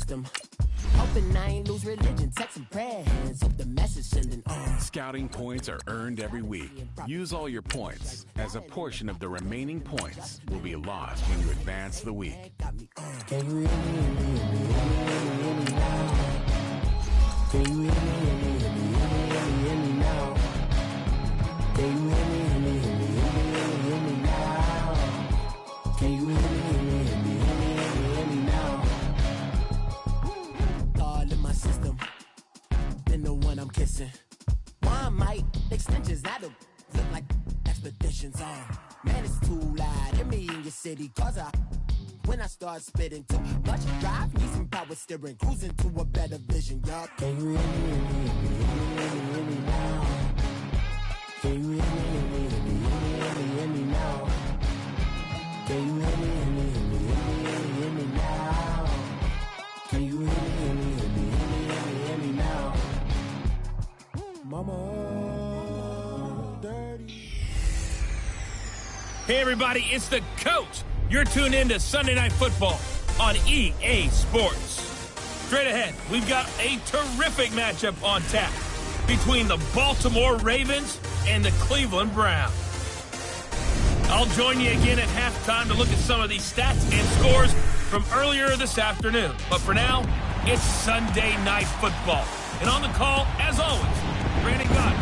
system. Hoping I ain't lose religion, text some prayer hands, hope the message sending on. Scouting points are earned every week. Use all your points, as a portion of the remaining points will be lost when you advance the week. Can you hear me, hear me, hear me now? Can you hear me, hear me, hear me, hear me now? Can you hear me, hear me, hear me, hear me now? Can you hear me, hear me, hear me, hear me now? All in my system, then the one I'm kissing. One might extensions that'll look like expeditions on. Man, it's too loud. Hear me in your city, cause when I start spitting too much drive, need some power steering, cruising to a better vision, y'all. Can you hear me, hear me, hear me now? Can you hear me, hear me, hear me, hear me now? Can you hear me, hear me, hear me, hear me now? Can you hear me, hear me, hear me, hear me now? Mama, dirty. Hey everybody, it's the coach. You're tuned in to Sunday Night Football on EA Sports. Straight ahead, we've got a terrific matchup on tap between the Baltimore Ravens and the Cleveland Browns. I'll join you again at halftime to look at some of these stats and scores from earlier this afternoon. But for now, it's Sunday Night Football. And on the call, as always, Brandon Gott.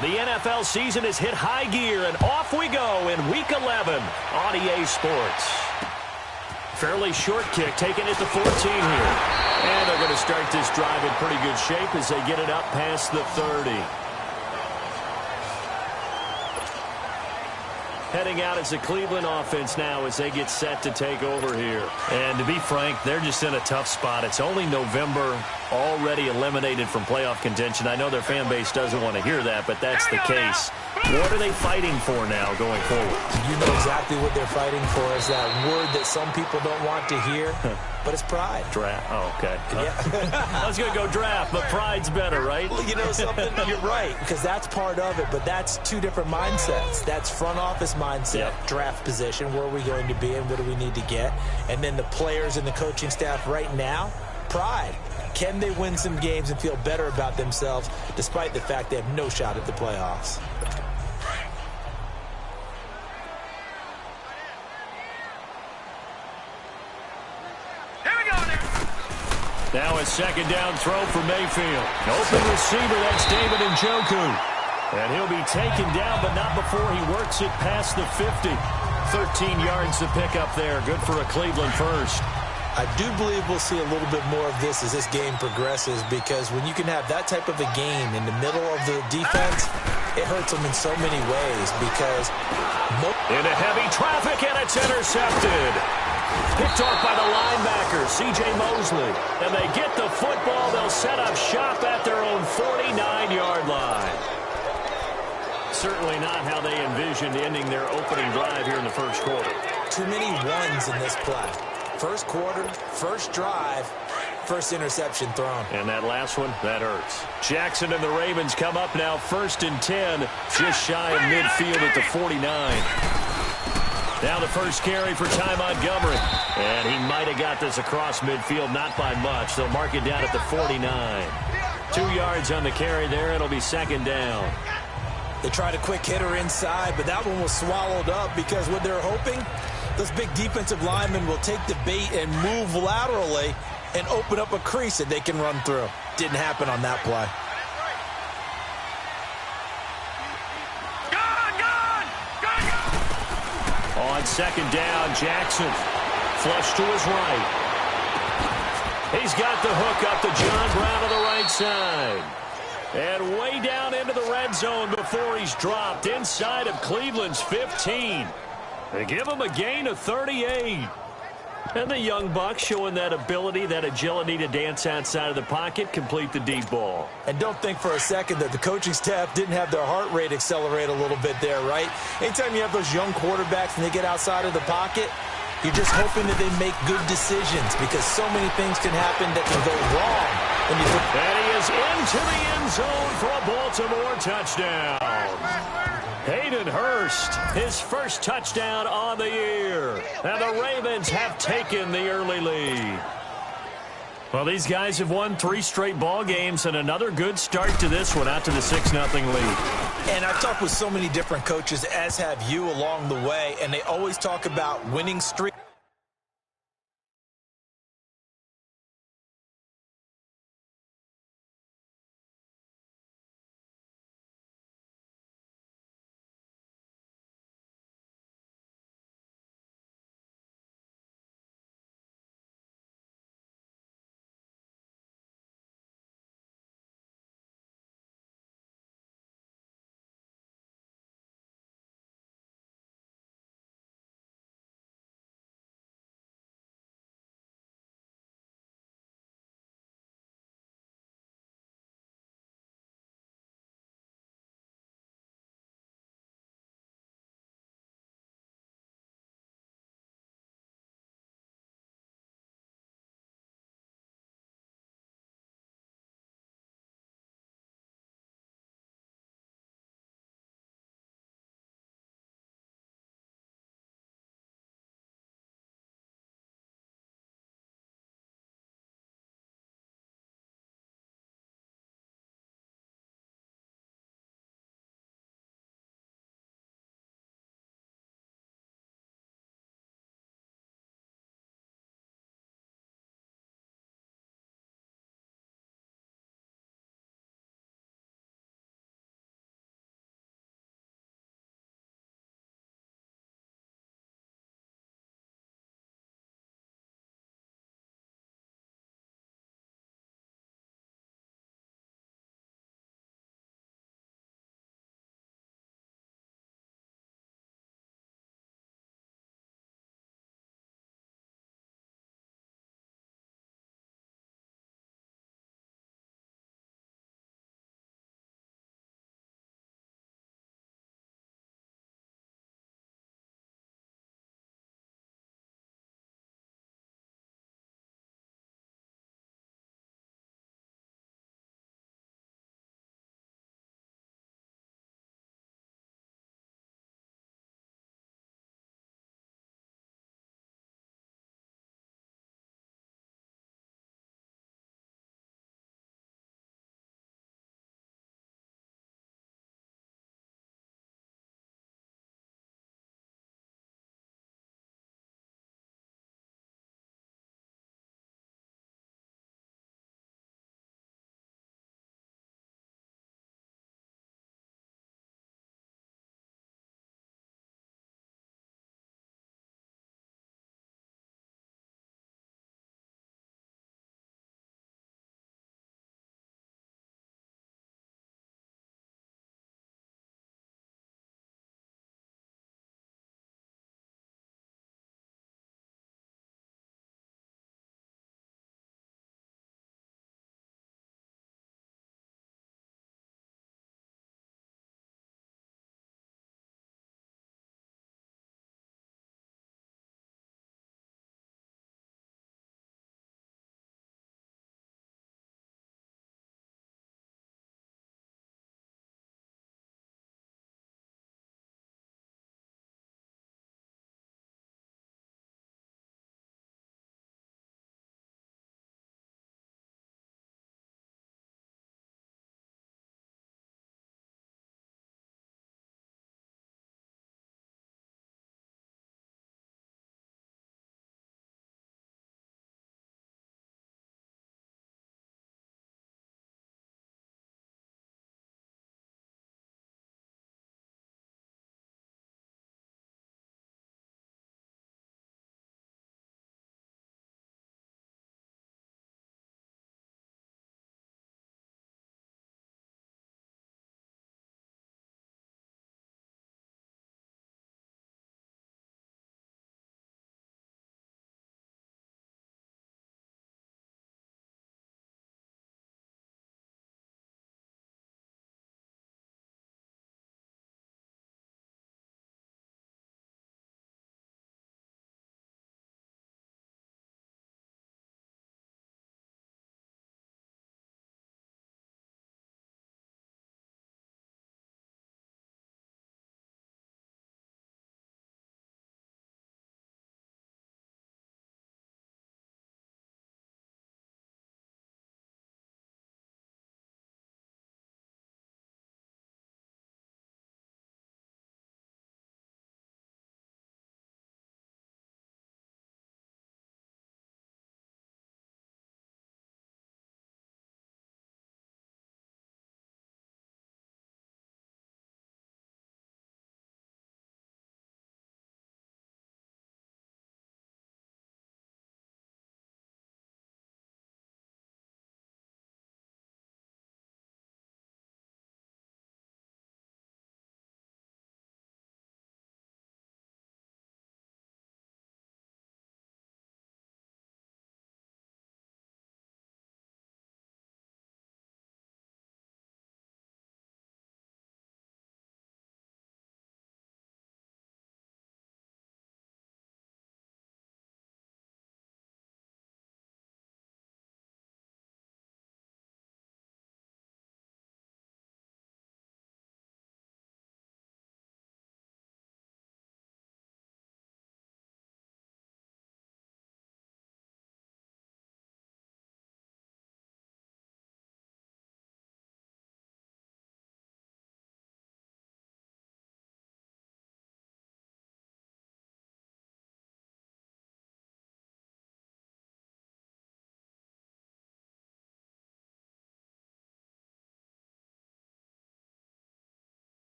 The NFL season has hit high gear, and off we go in Week 11 on EA Sports. Fairly short kick, taken at the 14 here. And they're going to start this drive in pretty good shape as they get it up past the 30. Heading out as the Cleveland offense now as they get set to take over here. And to be frank, they're just in a tough spot. It's only November, already eliminated from playoff contention. I know their fan base doesn't want to hear that, but that's the case. What are they fighting for now going forward? You know exactly what they're fighting for is that word that some people don't want to hear, but it's pride. Draft. Oh, okay. Yeah. I was going to go draft, but pride's better, right? Well, you know something? You're right, because that's part of it, but that's two different mindsets. That's front office mindset, draft position, where are we going to be and what do we need to get? And then the players and the coaching staff right now, pride. Can they win some games and feel better about themselves despite the fact they have no shot at the playoffs? Now a second down throw for Mayfield. Open receiver, that's David Njoku. And he'll be taken down, but not before he works it past the 50. 13 yards to pick up there. Good for a Cleveland first. I do believe we'll see a little bit more of this as this game progresses, because when you can have that type of a game in the middle of the defense, it hurts them in so many ways because... Into heavy traffic, and it's intercepted. Picked off by the linebacker, C.J. Mosley. And they get the football. They'll set up shop at their own 49-yard line. Certainly not how they envisioned ending their opening drive here in the first quarter. Too many ones in this play. First quarter, first drive, first interception thrown. And that last one, that hurts. Jackson and the Ravens come up now 1st and 10, just shy of midfield at the 49. Now the first carry for Ty Montgomery. And he might have got this across midfield, not by much. They'll mark it down at the 49. 2 yards on the carry there. It'll be second down. They tried a quick hitter inside, but that one was swallowed up because what they're hoping, those big defensive linemen will take the bait and move laterally and open up a crease that they can run through. Didn't happen on that play. On second down, Jackson. Flush to his right. He's got the hook up to John Brown on the right side. And way down into the red zone before he's dropped inside of Cleveland's 15. They give him a gain of 38. And the young buck showing that ability, that agility to dance outside of the pocket, complete the deep ball. And don't think for a second that the coaching staff didn't have their heart rate accelerate a little bit there, right? Anytime you have those young quarterbacks and they get outside of the pocket, you're just hoping that they make good decisions because so many things can happen that can go wrong. And he is into the end zone for a Baltimore touchdown. Hayden Hurst, his first touchdown on the year. And the Ravens have taken the early lead. Well, these guys have won 3 straight ball games and another good start to this one out to the 6-0 lead. And I've talked with so many different coaches, as have you along the way, and they always talk about winning streak.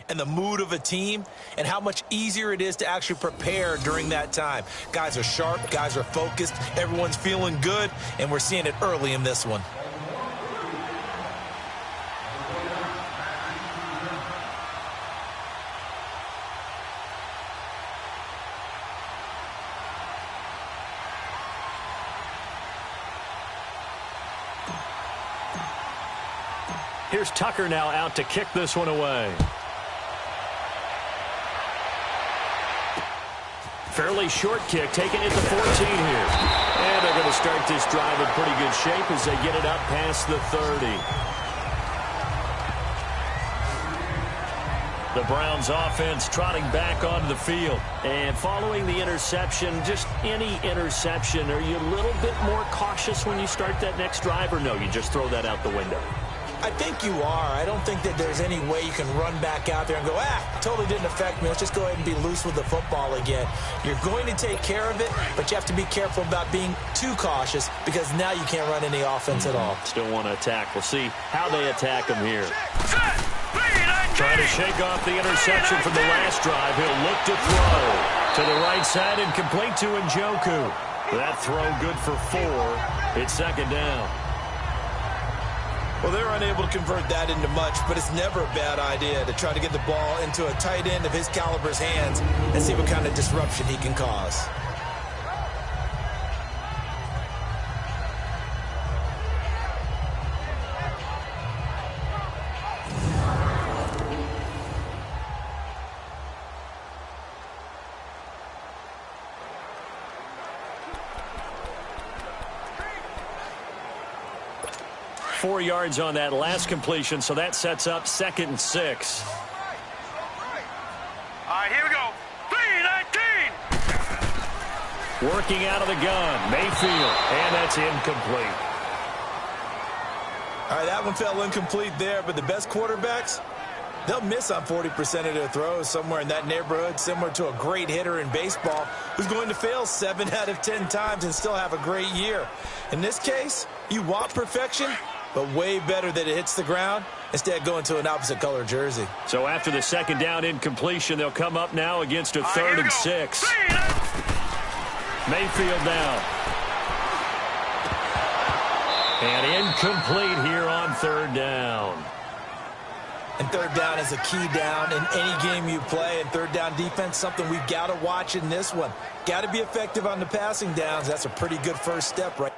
and the mood of a team and how much easier it is to actually prepare during that time. Guys are sharp, guys are focused, everyone's feeling good, and we're seeing it early in this one. Here's Tucker now out to kick this one away. Fairly short kick, taking it to 14 here. And they're going to start this drive in pretty good shape as they get it up past the 30. The Browns offense trotting back onto the field. And following the interception, just any interception, are you a little bit more cautious when you start that next drive, or no, you just throw that out the window? I think you are. I don't think that there's any way you can run back out there and go, totally didn't affect me. Let's just go ahead and be loose with the football again. You're going to take care of it, but you have to be careful about being too cautious because now you can't run any offense at all. Still want to attack. We'll see how they attack them here. Trying to shake off the interception from the last drive. He'll look to throw to the right side and complete to Njoku. That throw good for 4. It's second down. Well, they're unable to convert that into much, but it's never a bad idea to try to get the ball into a tight end of his caliber's hands and see what kind of disruption he can cause. Four yards on that last completion, so that sets up 2nd and 6. All right, here we go. 3-19. Working out of the gun, Mayfield, and that's incomplete. All right, that one fell incomplete there, but the best quarterbacks, they'll miss on 40% of their throws, somewhere in that neighborhood, similar to a great hitter in baseball who's going to fail 7 out of 10 times and still have a great year. In this case, you want perfection, but way better that it hits the ground instead of going to an opposite color jersey. So after the second down incompletion, they'll come up now against a 3rd and 6. Mayfield down. And incomplete here on 3rd down. And 3rd down is a key down in any game you play. And 3rd down defense, something we've got to watch in this one. Got to be effective on the passing downs. That's a pretty good first step right.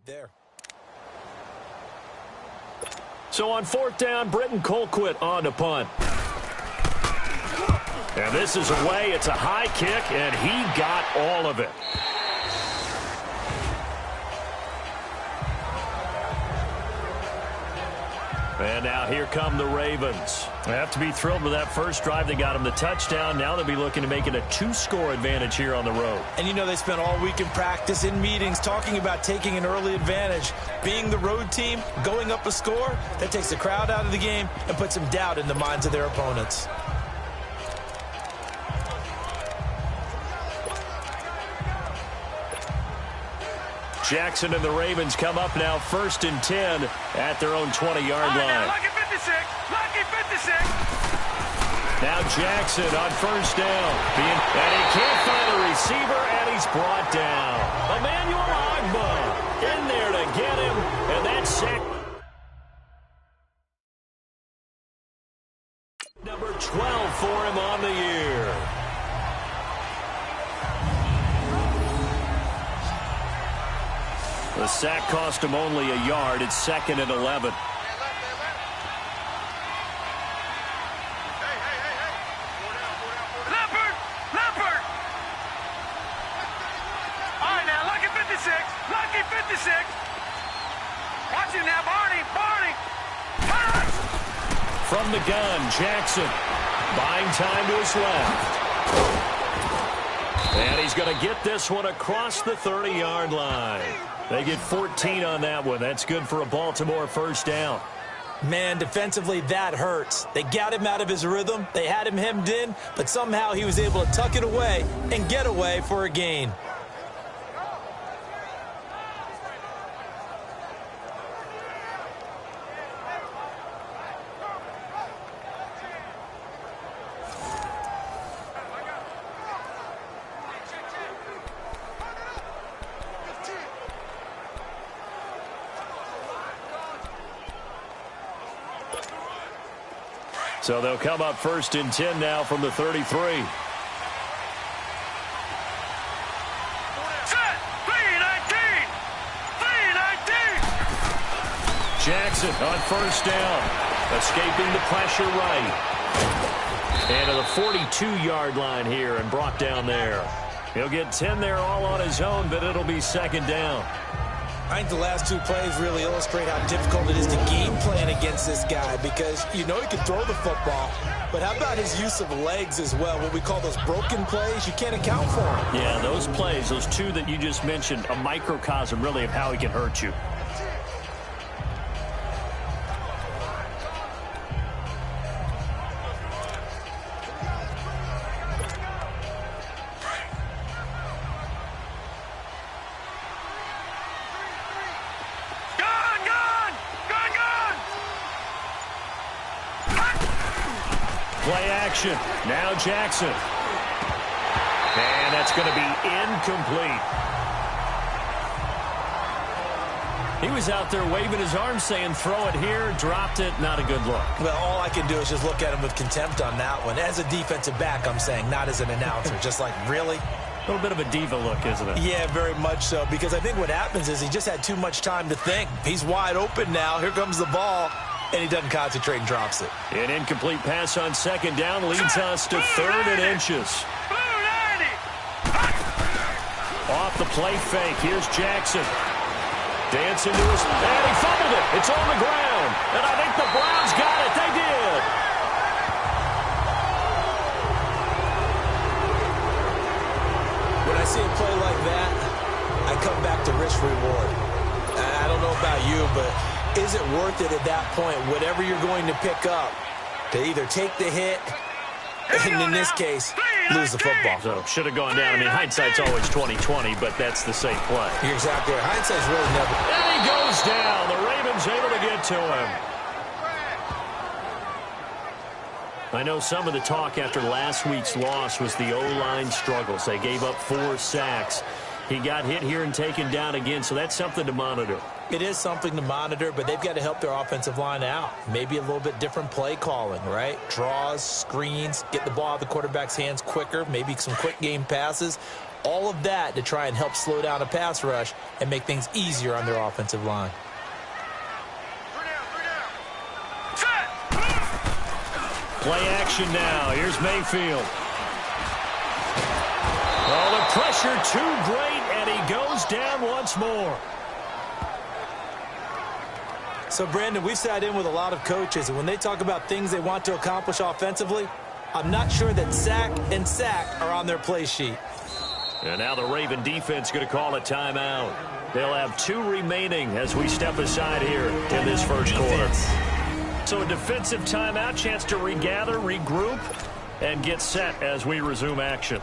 There. So on 4th down, Britton Colquitt on to punt. And this is away. It's a high kick, and he got all of it. And now here come the Ravens. They have to be thrilled with that first drive. They got them the touchdown. Now they'll be looking to make it a 2-score advantage here on the road. And you know they spent all week in practice, in meetings, talking about taking an early advantage. Being the road team, going up a score, that takes the crowd out of the game and puts some doubt in the minds of their opponents. Jackson and the Ravens come up now 1st and 10 at their own 20-yard line. Lucky 56. Lucky 56. Now Jackson on 1st down. And he can't find a receiver, and he's brought down. Emmanuel Agba in there to get him, and that's sack. Number 12 for him on the year. The sack cost him only a yard. It's 2nd and 11. Leopard! Leopard! All right, now, lucky 56. Lucky 56. Watch him now, Barney. Barney. Touch! From the gun, Jackson buying time to his left. And he's going to get this one across the 30-yard line. They get 14 on that one. That's good for a Baltimore first down. Man, defensively, that hurts. They got him out of his rhythm. They had him hemmed in, but somehow he was able to tuck it away and get away for a gain. So they'll come up 1st and 10 now from the 33. Set! 3-19! Jackson on 1st down. Escaping the pressure right. And to the 42-yard line here and brought down there. He'll get 10 there all on his own, but it'll be 2nd down. I think the last 2 plays really illustrate how difficult it is to game plan against this guy because you know he can throw the football, but how about his use of legs as well, what we call those broken plays? You can't account for them. Yeah, those plays, those 2 that you just mentioned, a microcosm really of how he can hurt you. Play action. Now Jackson. And that's going to be incomplete. He was out there waving his arms saying, throw it here, dropped it, not a good look. Well, all I can do is just look at him with contempt on that one. As a defensive back, I'm saying, not as an announcer. Just like, really? A little bit of a diva look, isn't it? Yeah, very much so, because I think what happens is he just had too much time to think. He's wide open now. Here comes the ball. And he doesn't concentrate and drops it. An incomplete pass on 2nd down leads us to 3rd and inches. Off the play fake. Here's Jackson. Dancing to his... And he fumbled it. It's on the ground. And I think the Browns got it. They did. When I see a play like that, I come back to risk reward. I don't know about you, but... is it worth it at that point, whatever you're going to pick up, to either take the hit, and in this case, lose the football? So, should have gone down. I mean, hindsight's always 20/20, but that's the safe play. You're exactly right. Hindsight's really never. And he goes down. The Ravens able to get to him. I know some of the talk after last week's loss was the O-line struggles. They gave up 4 sacks. He got hit here and taken down again, so that's something to monitor. It is something to monitor, but they've got to help their offensive line out. Maybe a little bit different play calling, right? Draws, screens, get the ball out of the quarterback's hands quicker, maybe some quick game passes. All of that to try and help slow down a pass rush and make things easier on their offensive line. Play action now. Here's Mayfield. Oh, the pressure too great, and he goes down once more. So, Brandon, we've sat in with a lot of coaches, and when they talk about things they want to accomplish offensively, I'm not sure that sack and sack are on their play sheet. And now the Raven defense going to call a timeout. They'll have 2 remaining as we step aside here in this first quarter. So a defensive timeout, chance to regather, regroup, and get set as we resume action.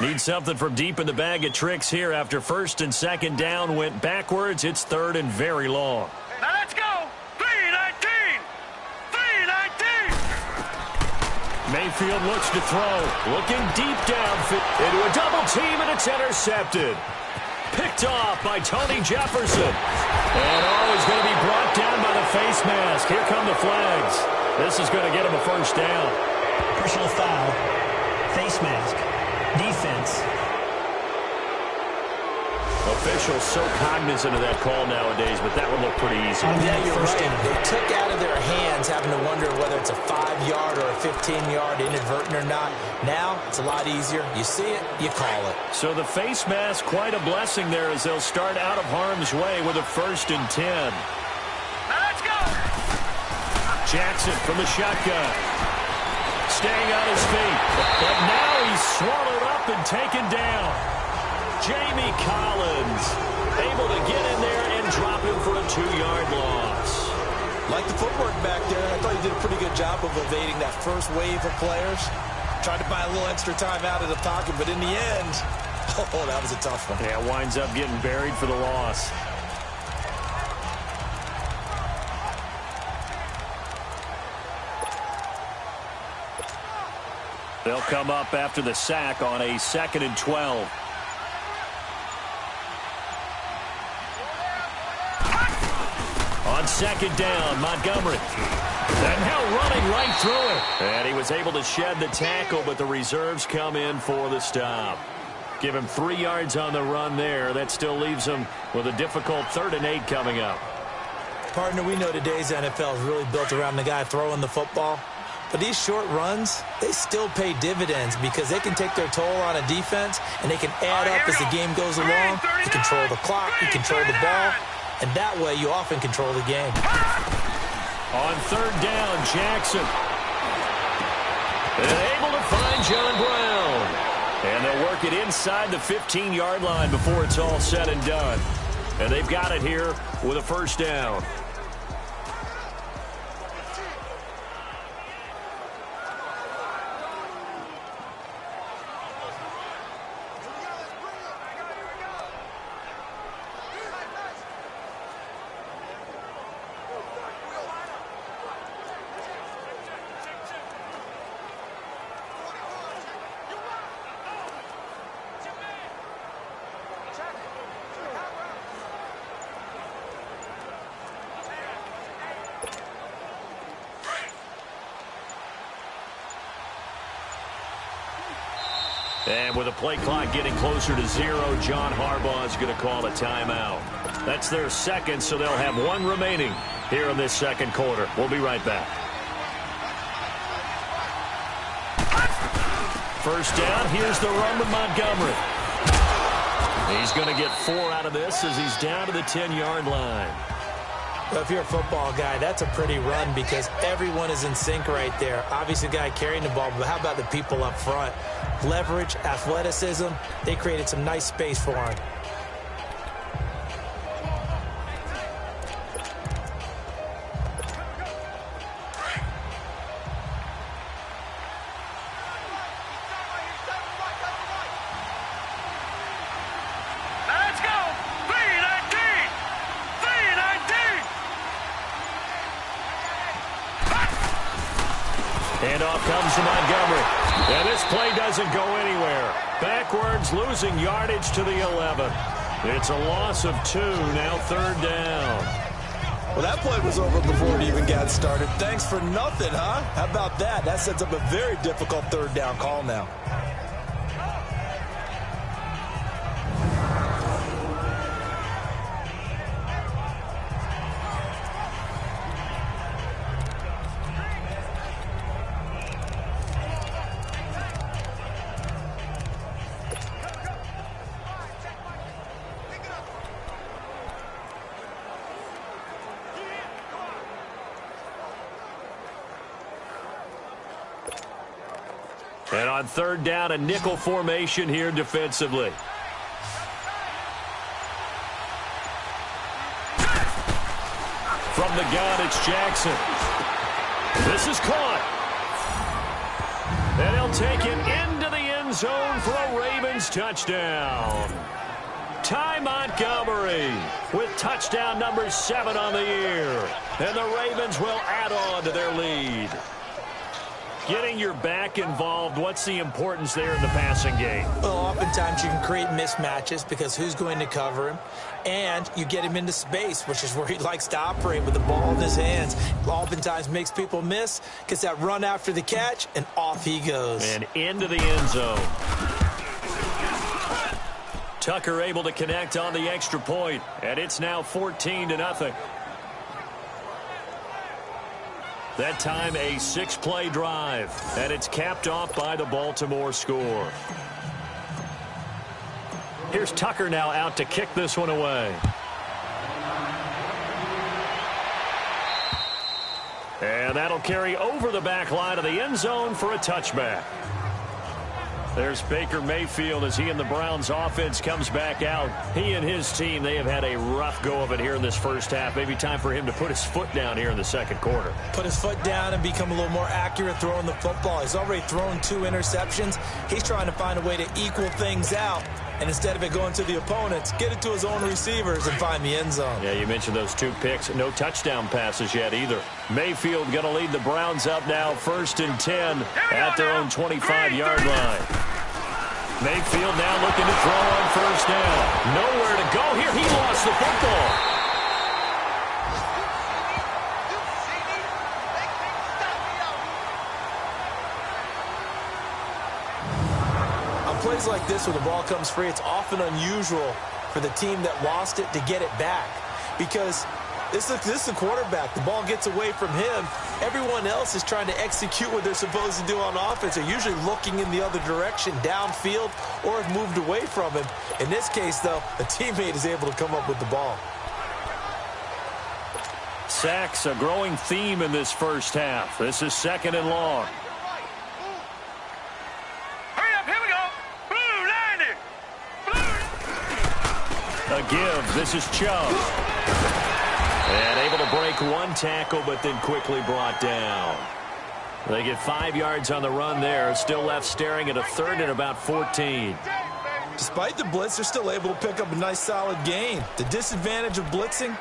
Need something from deep in the bag of tricks here after first and second down went backwards. It's third and very long. Now let's go. 3-19. 3-19. Mayfield looks to throw. Looking deep downfield into a double team, and it's intercepted. Picked off by Tony Jefferson. And he's going to be brought down by the face mask. Here come the flags. This is going to get him a first down. Personal foul. Face mask. Defense. Officials so cognizant of that call nowadays, but that would look pretty easy. Yeah, you're right. They took out of their hands having to wonder whether it's a 5-yard or a 15-yard inadvertent or not. Now, it's a lot easier. You see it, you call it. So the face mask, quite a blessing there as they'll start out of harm's way with a 1st and 10. Now let's go. Jackson from the shotgun. Staying on his feet. But now he's swallowed up and taken down. Jamie Collins able to get in there and drop him for a 2-yard loss. Like the footwork back there, I thought he did a pretty good job of evading that first wave of players. Tried to buy a little extra time out of the pocket, but in the end, oh, that was a tough one. Yeah, winds up getting buried for the loss. They'll come up after the sack on a 2nd and 12. On 2nd down, Montgomery. And now running right through it. And he was able to shed the tackle, but the reserves come in for the stop. Give him 3 yards on the run there. That still leaves him with a difficult 3rd and 8 coming up. Partner, we know today's NFL is really built around the guy throwing the football. But these short runs, they still pay dividends because they can take their toll on a defense and they can add up as the game goes along. You control the clock, you control the ball, and that way you often control the game. On 3rd down, Jackson. And able to find John Brown. And they'll work it inside the 15-yard line before it's all said and done. And they've got it here with a 1st down. And with the play clock getting closer to 0, John Harbaugh is going to call a timeout. That's their 2nd, so they'll have 1 remaining here in this 2nd quarter. We'll be right back. 1st down. Here's the run to Montgomery. He's going to get 4 out of this as he's down to the 10-yard line. Well, if you're a football guy, that's a pretty run because everyone is in sync right there. Obviously, the guy carrying the ball, but how about the people up front? Leverage, athleticism, they created some nice space for him. Let's go. 3-19. 3-19. Handoff comes to Montgomery. And this play doesn't go anywhere. Backwards, losing yardage to the 11. It's a loss of 2, now 3rd down. Well, that play was over before it even got started. Thanks for nothing, huh? How about that? That sets up a very difficult 3rd down call now. And on third down, a nickel formation here defensively. From the gun, it's Jackson. This is caught. And he'll take it into the end zone for a Ravens touchdown. Ty Montgomery with touchdown number 7 on the year. And the Ravens will add on to their lead. Getting your back involved, what's the importance there in the passing game? Well, oftentimes you can create mismatches because who's going to cover him? And you get him into space, which is where he likes to operate with the ball in his hands. Oftentimes makes people miss, gets that run after the catch, and off he goes. And into the end zone. Tucker able to connect on the extra point, and it's now 14-0. That time a 6-play drive, and it's capped off by the Baltimore score. Here's Tucker now out to kick this one away. And that'll carry over the back line of the end zone for a touchback. There's Baker Mayfield as he and the Browns offense comes back out. He and his team, they have had a rough go of it here in this first half. Maybe time for him to put his foot down here in the second quarter. Put his foot down and become a little more accurate throwing the football. He's already thrown 2 interceptions. He's trying to find a way to equal things out. And instead of it going to the opponents, get it to his own receivers and find the end zone. Yeah, you mentioned those 2 picks. No touchdown passes yet either. Mayfield going to lead the Browns up now 1st and 10 at their own 25-yard line. Mayfield now looking to throw on first down. Nowhere to go here. He lost the football. Plays like this where the ball comes free, it's often unusual for the team that lost it to get it back because this is the quarterback. The ball gets away from him. Everyone else is trying to execute what they're supposed to do on offense. They're usually looking in the other direction, downfield, or have moved away from him. In this case, though, a teammate is able to come up with the ball. Sacks, a growing theme in this first half. This is 2nd and long. A give. This is Chubb. And able to break 1 tackle, but then quickly brought down. They get 5 yards on the run there. Still left staring at a 3rd and about 14. Despite the blitz, they're still able to pick up a nice solid gain. The disadvantage of blitzing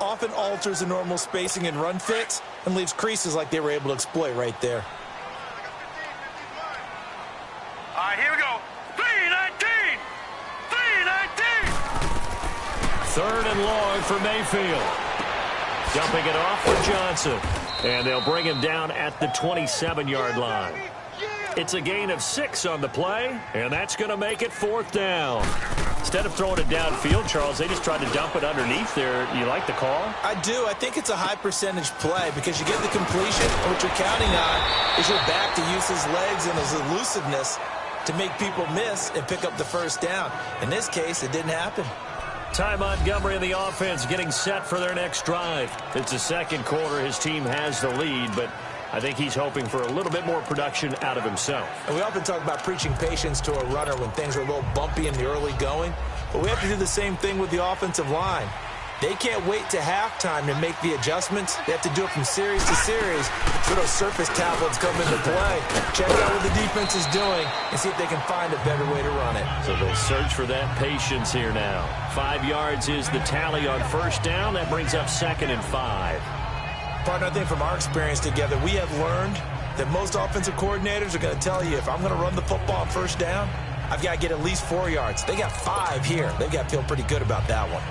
often alters the normal spacing and run fits and leaves creases like they were able to exploit right there. All right, here we go. 3-19. 3-19. 3rd and long for Mayfield. Dumping it off for Johnson. And they'll bring him down at the 27-yard line. It's a gain of 6 on the play, and that's going to make it 4th down. Instead of throwing it downfield, Charles, they just tried to dump it underneath there. You like the call? I do. I think it's a high-percentage play because you get the completion, and what you're counting on is your back to use his legs and his elusiveness to make people miss and pick up the first down. In this case, it didn't happen. Ty Montgomery and the offense getting set for their next drive. It's the second quarter. His team has the lead, but I think he's hoping for a little bit more production out of himself. And we often talk about preaching patience to a runner when things are a little bumpy in the early going, but we have to do the same thing with the offensive line. They can't wait to halftime to make the adjustments. They have to do it from series to series so those surface tablets come into play. Check out what the defense is doing and see if they can find a better way to run it. So they'll search for that patience here now. 5 yards is the tally on first down. That brings up 2nd and 5. Partner, I think from our experience together, we have learned that most offensive coordinators are going to tell you if I'm going to run the football on first down, I've got to get at least 4 yards. They got 5 here. They've got to feel pretty good about that one.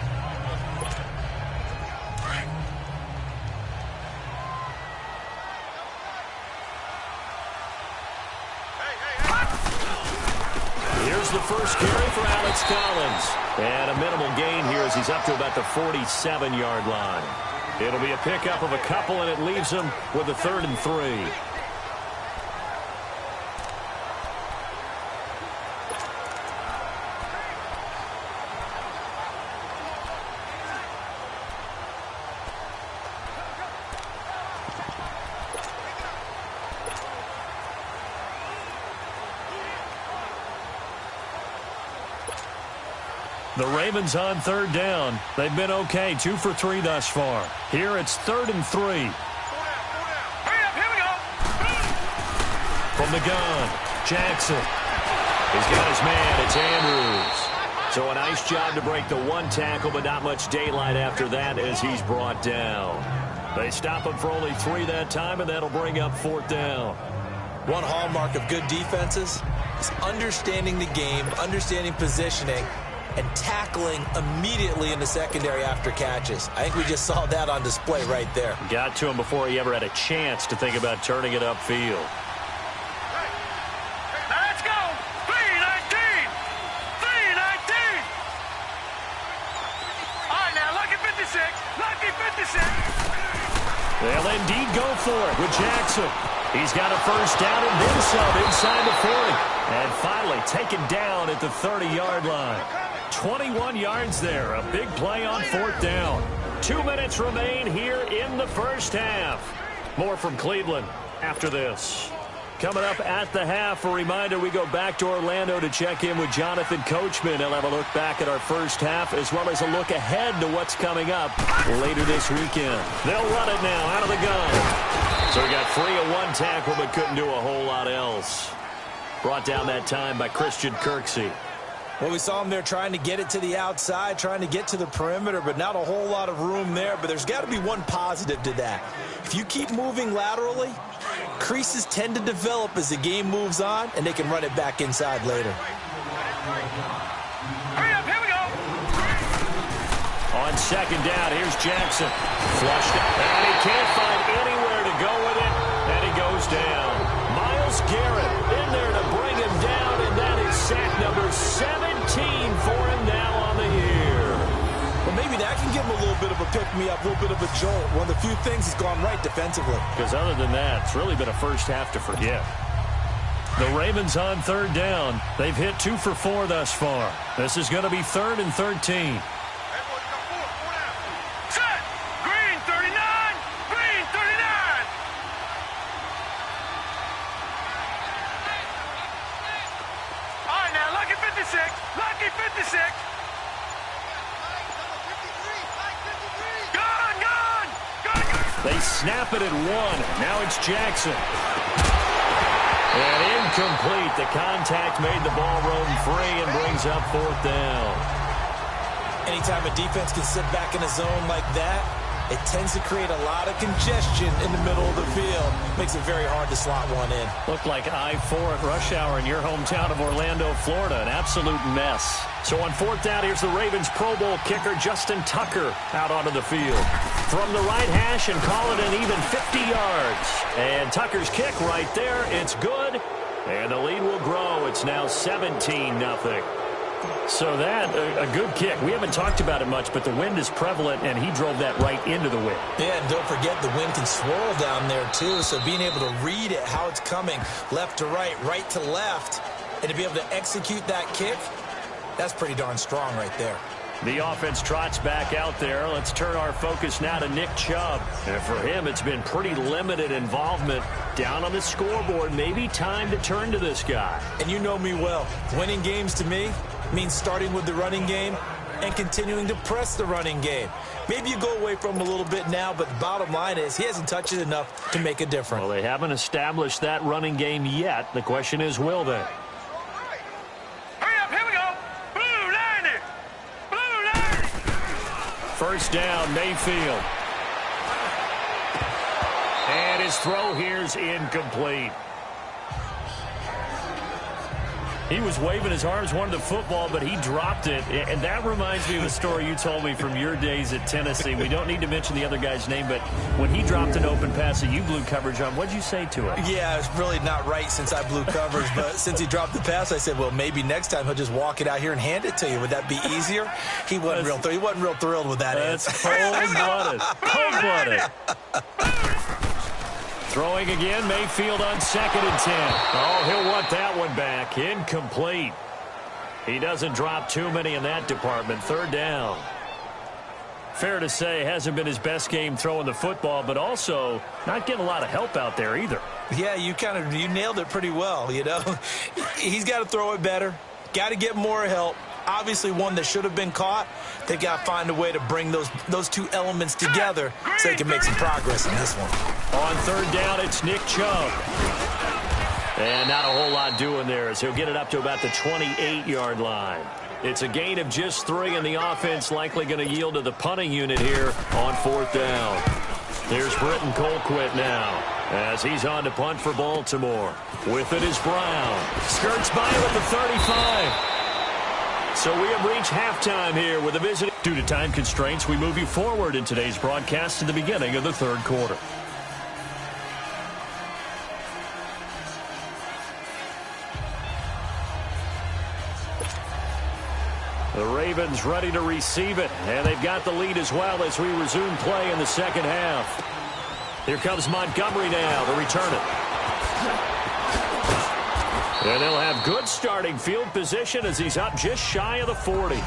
Here's the first carry for Alex Collins. And a minimal gain here as he's up to about the 47-yard line. It'll be a pickup of a couple, and it leaves him with a 3rd and 3. The Ravens on 3rd down. They've been okay, 2 for 3 thus far. Here it's 3rd and 3. Hurry up, here we go. From the gun, Jackson. He's got his man. It's Andrews. So a nice job to break the 1 tackle, but not much daylight after that as he's brought down. They stop him for only 3 that time, and that'll bring up 4th down. One hallmark of good defenses is understanding the game, understanding positioning, and tackling immediately in the secondary after catches. I think we just saw that on display right there. Got to him before he ever had a chance to think about turning it upfield. Now let's go. 3-19. 3-19. All right, now, lucky 56. Lucky 56. They'll indeed go for it with Jackson. He's got a first down and then some inside the 40. And finally taken down at the 30-yard line. 21 yards there. A big play on 4th down. 2 minutes remain here in the first half. More from Cleveland after this. Coming up at the half, a reminder we go back to Orlando to check in with Jonathan Coachman. He'll have a look back at our first half as well as a look ahead to what's coming up later this weekend. They'll run it now out of the gun. So he got free of 1 tackle but couldn't do a whole lot else. Brought down that time by Christian Kirksey. Well, we saw him there trying to get it to the outside, trying to get to the perimeter, but not a whole lot of room there. But there's got to be one positive to that. If you keep moving laterally, creases tend to develop as the game moves on, and they can run it back inside later. Hurry up, here we go. On 2nd down, here's Jackson. Flushed it, and he can't find anywhere to go with it, and he goes down. Myles Garrett in there to bring him down, and that is sack number 17 for him now on the year. Well, maybe that can give him a little bit of a pick-me-up, a little bit of a jolt. One of the few things that's gone right defensively. Because other than that, it's really been a first half to forget. The Ravens on 3rd down. They've hit 2 for 4 thus far. This is going to be 3rd and 13. Set. Green 39. Green 39. All right, now, lucky 56. Lucky 56. Gun, gun. Gun, gun. They snap it at 1. Now it's Jackson. And incomplete. The contact made the ball roam free and brings up 4th down. Anytime a defense can sit back in a zone like that, it tends to create a lot of congestion in the middle of the field. Makes it very hard to slot one in. Looked like I-4 at rush hour in your hometown of Orlando, Florida. An absolute mess. So on 4th down, here's the Ravens Pro Bowl kicker Justin Tucker out onto the field. From the right hash and call it an even 50 yards. And Tucker's kick right there. It's good. And the lead will grow. It's now 17-0. So that, a good kick. We haven't talked about it much, but the wind is prevalent, and he drove that right into the wind. Yeah, and don't forget the wind can swirl down there, too. So being able to read it, how it's coming, left to right to left, and to be able to execute that kick, that's pretty darn strong right there. The offense trots back out there. Let's turn our focus now to Nick Chubb. And for him, it's been pretty limited involvement down on the scoreboard. Maybe time to turn to this guy. And you know me well. Winning games to me means starting with the running game and continuing to press the running game. Maybe you go away from him a little bit now, but the bottom line is he hasn't touched it enough to make a difference. Well, they haven't established that running game yet. The question is, will they? First down, Mayfield. And his throw here's incomplete. He was waving his arms, wanted the football, but he dropped it. And that reminds me of a story you told me from your days at Tennessee. We don't need to mention the other guy's name, but when he dropped an open pass that you blew coverage on, what'd you say to it? Yeah, it's really not right since I blew coverage, but since he dropped the pass, I said, well, maybe next time he'll just walk it out here and hand it to you. Would that be easier? He wasn't real thrilled with that answer. Cold-blooded. Cold-blooded. Throwing again, Mayfield on 2nd and 10. Oh, he'll want that one back. Incomplete. He doesn't drop too many in that department. 3rd down. Fair to say, hasn't been his best game throwing the football, but also not getting a lot of help out there either. Yeah, you nailed it pretty well, you know. He's got to throw it better. Got to get more help. obviously one that should have been caught. They got to find a way to bring those two elements together so they can make some progress in this one. On third down, it's Nick Chubb. And not a whole lot doing there as he'll get it up to about the 28-yard line. It's a gain of just 3, and the offense likely going to yield to the punting unit here on fourth down. Here's Britton Colquitt now as he's on to punt for Baltimore. With it is Brown. Skirts by him at the 35. So we have reached halftime here with a visit. Due to time constraints, we move you forward in today's broadcast to the beginning of the third quarter. The Ravens ready to receive it, and they've got the lead as well as we resume play in the second half. Here comes Montgomery now to return it. And they'll have good starting field position as he's up just shy of the 40.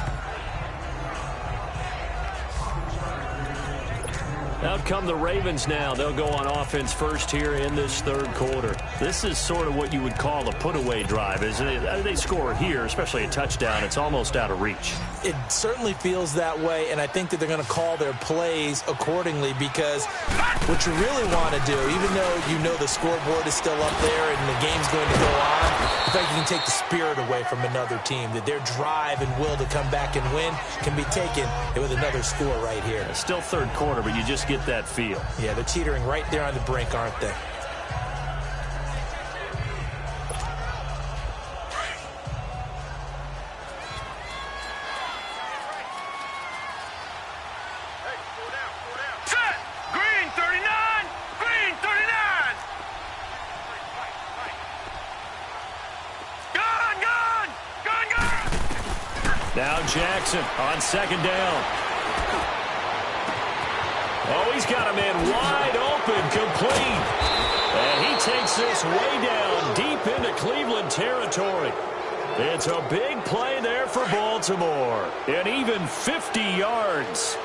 Out come the Ravens now. They'll go on offense first here in this third quarter. This is sort of what you would call a put-away drive, isn't it? They score here, especially a touchdown. It's almost out of reach. It certainly feels that way, and I think that they're going to call their plays accordingly because what you really want to do, even though you know the scoreboard is still up there and the game's going to go on, I think you can take the spirit away from another team, that their drive and will to come back and win can be taken with another score right here. It's still third quarter, but you just get that feel. Yeah, they're teetering right there on the brink, aren't they? Set! Green 39! Green 39! Gun! Gun! Gun! Gun! Now Jackson on second down. Oh, he's got a man wide open, complete. And he takes this way down deep into Cleveland territory. It's a big play there for Baltimore. And even 50 yards.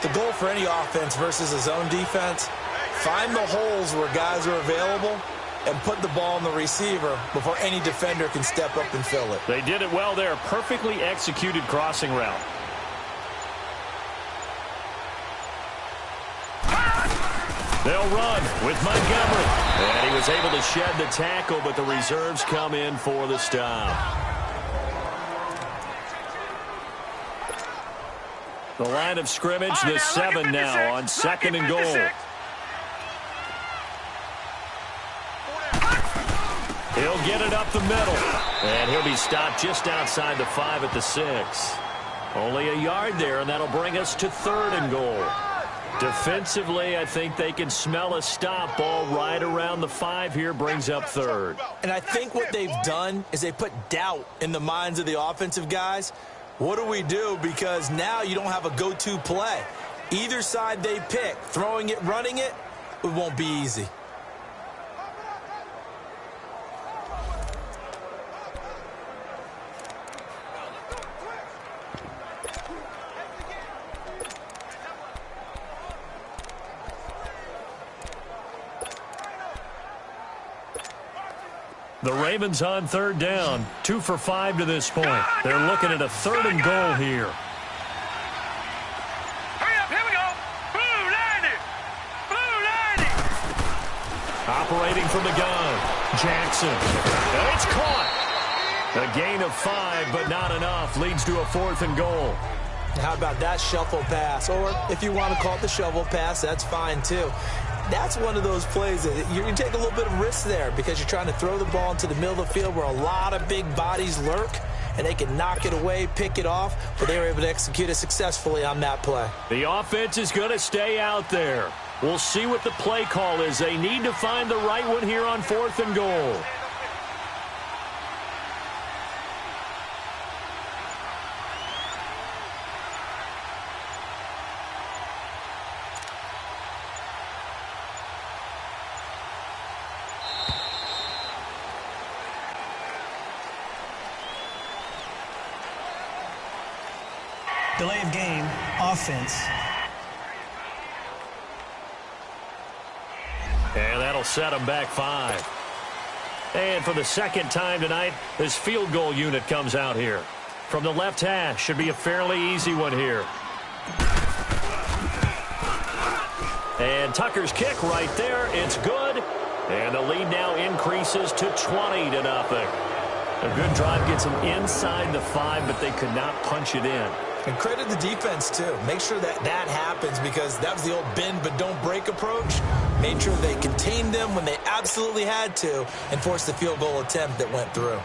The goal for any offense versus a zone defense, find the holes where guys are available and put the ball on the receiver before any defender can step up and fill it. They did it well there. Perfectly executed crossing route. They'll run with Montgomery. And he was able to shed the tackle, but the reserves come in for the stop. The line of scrimmage, the 7 now on second and goal. He'll get it up the middle. And he'll be stopped just outside the 5 at the 6. Only a yard there, and that'll bring us to third and goal. Defensively, I think they can smell a stop. Ball right around the 5 here brings up third. And I think what they've done is they put doubt in the minds of the offensive guys. What do we do? Because now you don't have a go-to play. Either side they pick, throwing it, running it, it won't be easy. The Ravens on third down, 2 for 5 to this point. They're looking at a third and goal here. Hurry up, here we go. Blue 90. Blue 90. Operating from the gun, Jackson. And it's caught. A gain of 5, but not enough. Leads to a 4th and goal. How about that shuffle pass? Or if you want to call it the shovel pass, that's fine too. That's one of those plays that you can take a little bit of risk there because you're trying to throw the ball into the middle of the field where a lot of big bodies lurk, and they can knock it away, pick it off, but they were able to execute it successfully on that play. The offense is going to stay out there. We'll see what the play call is. They need to find the right one here on 4th and goal. Delay of game, offense. And that'll set them back 5. And for the second time tonight, this field goal unit comes out here. From the left hash, should be a fairly easy one here. And Tucker's kick right there. It's good. And the lead now increases to 20-0. A good drive gets them inside the 5, but they could not punch it in. And credit the defense, too. Make sure that happens, because that was the old bend but don't break approach. Made sure they contained them when they absolutely had to and forced the field goal attempt that went through.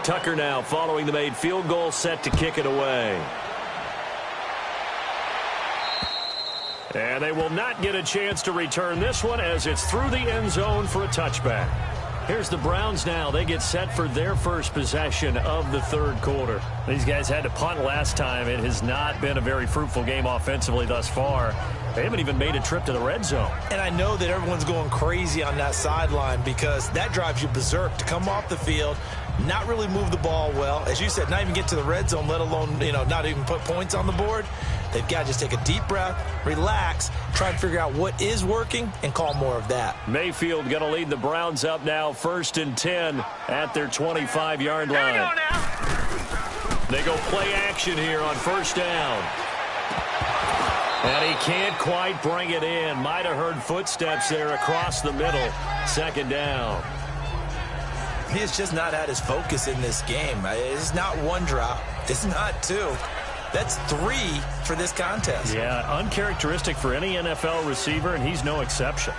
Tucker now following the made field goal, set to kick it away. And they will not get a chance to return this one as it's through the end zone for a touchback. Here's the Browns now. They get set for their first possession of the third quarter. These guys had to punt last time. It has not been a very fruitful game offensively thus far. They haven't even made a trip to the red zone. And I know that everyone's going crazy on that sideline because that drives you berserk to come off the field, not really move the ball well. As you said, not even get to the red zone, let alone, not even put points on the board. They've got to just take a deep breath, relax, try and figure out what is working, and call more of that. Mayfield going to lead the Browns up now, 1st and 10 at their 25-yard line. They go play action here on first down. And he can't quite bring it in. Might have heard footsteps there across the middle. 2nd down. He has just not had his focus in this game. It's not one drop. It's not two. That's 3 for this contest. Yeah, uncharacteristic for any NFL receiver, and he's no exception.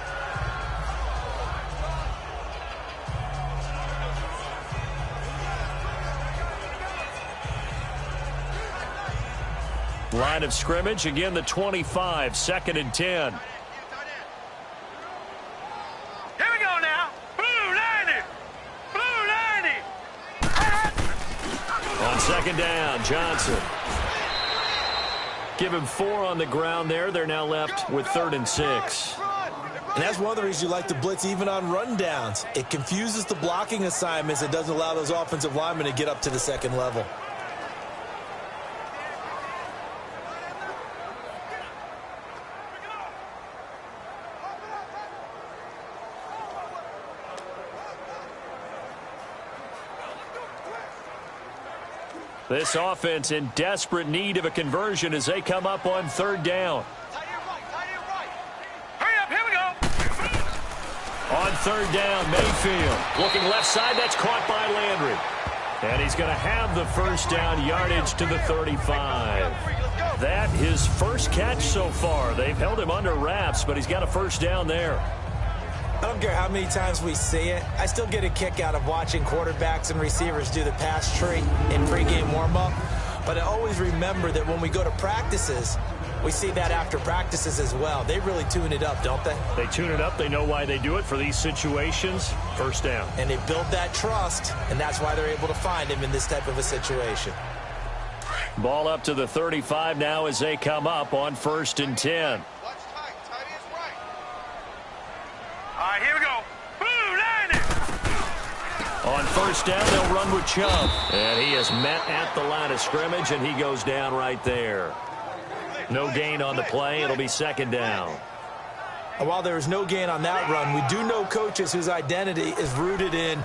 Line of scrimmage, again the 25, 2nd and 10. Here we go now. Blue 90. Blue 90. On 2nd down, Johnson. Give him 4 on the ground there. They're now left with 3rd and 6. And that's one of the reasons you like to blitz even on rundowns. It confuses the blocking assignments. It doesn't allow those offensive linemen to get up to the second level. This offense in desperate need of a conversion as they come up on 3rd down. Hurry up, here we go. On 3rd down, Mayfield. Looking left side, that's caught by Landry. And he's going to have the first down, yardage to the 35. That his first catch so far. They've held him under wraps, but he's got a first down there. I don't care how many times we see it. I still get a kick out of watching quarterbacks and receivers do the pass tree in pregame warm-up. But I always remember that when we go to practices, we see that after practices as well. They really tune it up, don't they? They tune it up. They know why they do it for these situations. First down. And they build that trust, and that's why they're able to find him in this type of a situation. Ball up to the 35 now as they come up on 1st and 10. All right, here we go. Blue 90. On first down, they'll run with Chubb. And he is met at the line of scrimmage, and he goes down right there. No gain on the play. It'll be 2nd down. And while there is no gain on that run, we do know coaches whose identity is rooted in